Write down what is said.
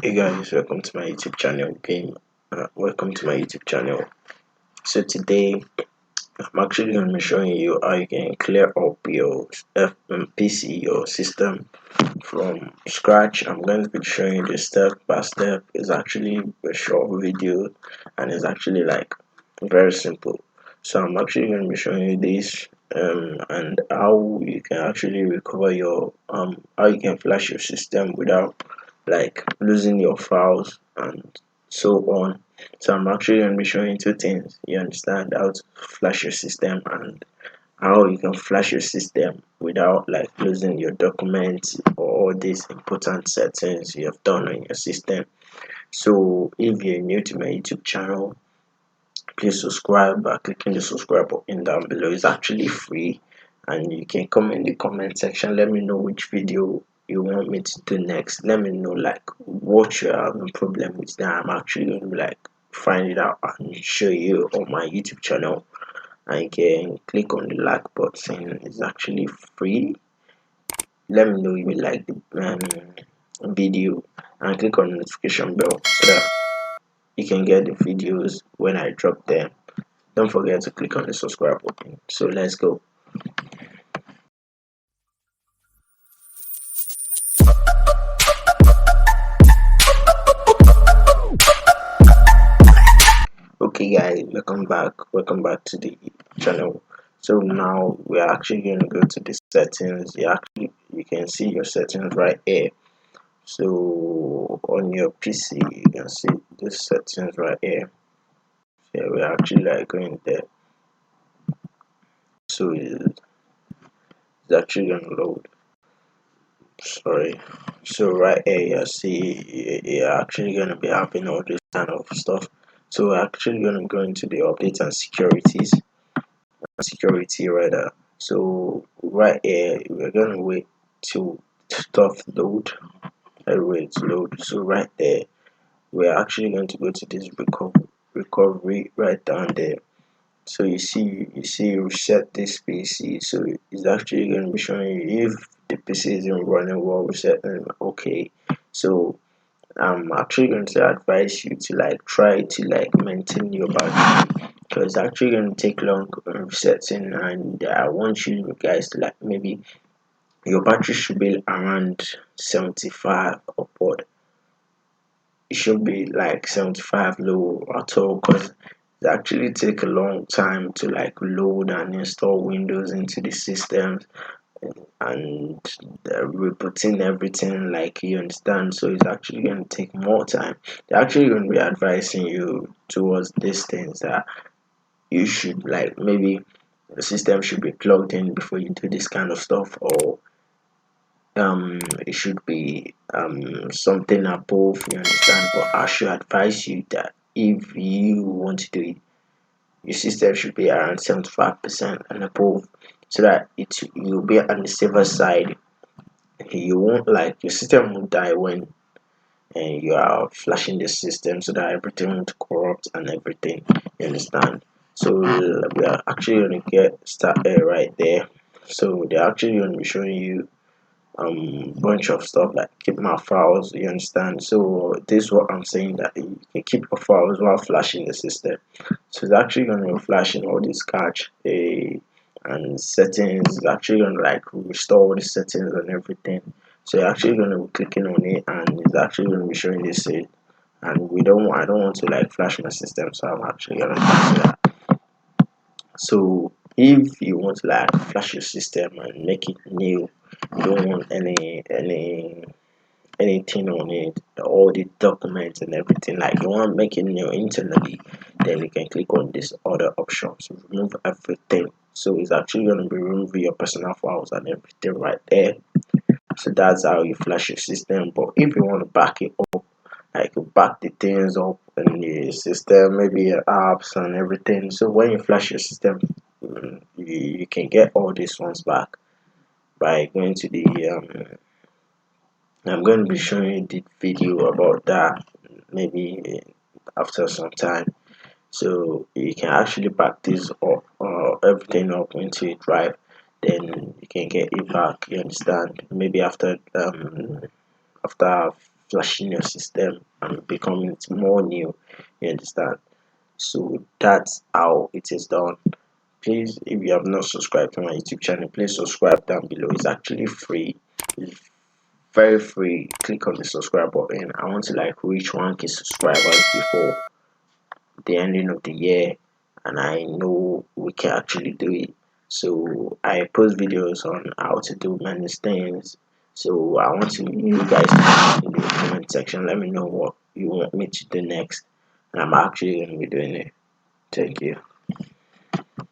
Hey guys, welcome to my YouTube channel again. Welcome to my YouTube channel. So today I'm actually going to be showing you how you can clear up your PC, your system from scratch. I'm going to be showing you the step by step. It's actually a short video and it's actually like very simple. So I'm actually going to be showing you this and how you can actually recover your how you can flash your system without like losing your files and so on. So I'm actually going to be showing two things. You understand how to flash your system and how you can flash your system without like losing your documents or all these important settings you have done on your system. So if you're new to my YouTube channel, please subscribe by clicking the subscribe button down below. It's actually free and you can comment in the comment section. Let me know which video you want me to do next. Let me know like what you're having problem with that. I'm actually going to like find it out and show you on my YouTube channel. And you can click on the like button. It's actually free. Let me know if you like the video and click on the notification bell so that you can get the videos when I drop them. Don't forget to click on the subscribe button. So let's go. Okay guys, welcome back to the channel. So now we are actually going to go to the settings. You can see your settings right here. So on your PC you can see the settings right here. Yeah, we're actually like going there. So it's actually going to load. Sorry. So right here you see you're actually going to be having all this kind of stuff. So we're actually going to go into the updates and security rather. So right here we're going to wait till stuff load. Wait to load. So right there we're actually going to go to this recovery right down there. So you see reset this PC. So it's actually going to be showing you if the PC isn't running well, reset them. Okay, so I'm actually going to advise you to like try to like maintain your battery because it's actually going to take long resetting, and I want you guys to like maybe your battery should be around 75 upward. It should be like 75 low at all because it actually take a long time to like load and install Windows into the systems and rebooting everything, like you understand. So it's actually going to take more time. They're actually going to be advising you towards these things that you should like maybe the system should be plugged in before you do this kind of stuff, or it should be something above, you understand. But I should advise you that if you want to do it, your system should be around 75% and above, so that you'll be on the safer side. You won't like your system won't die when you are flashing the system, so that everything won't corrupt and everything, you understand. So we are actually going to get started right there. So they're actually going to be showing you bunch of stuff like keep my files, you understand. So this is what I'm saying, that you can keep your files while flashing the system. So it's actually going to be flashing all this cache and settings. It's actually going to like restore all the settings and everything. So you're actually going to be clicking on it and it's actually going to be showing this it. And I don't want to like flash my system, so I'm actually going to cancel that. So if you want to like flash your system and make it new, you don't want anything on it, all the documents and everything, like you want to make it new internally, then you can click on this other options, remove everything. So it's actually going to be removing your personal files and everything right there. So that's how you flash your system. But if you want to back it up, like back the things up in the system, maybe your apps and everything, so when you flash your system, you can get all these ones back by going to the I'm going to be showing you the video about that maybe after some time. So you can actually back this up, everything up into a drive, then you can get it back, you understand. Maybe after flashing your system and becoming it more new. You understand? So that's how it is done. Please, if you have not subscribed to my YouTube channel, please subscribe down below. It's actually free. It's very free. Click on the subscribe button. I want to like reach 1k subscribers before the ending of the year, and I know we can actually do it. So I post videos on how to do many things. So I want you guys to in the comment section. Let me know what you want me to do next, and I'm actually going to be doing it. Thank you.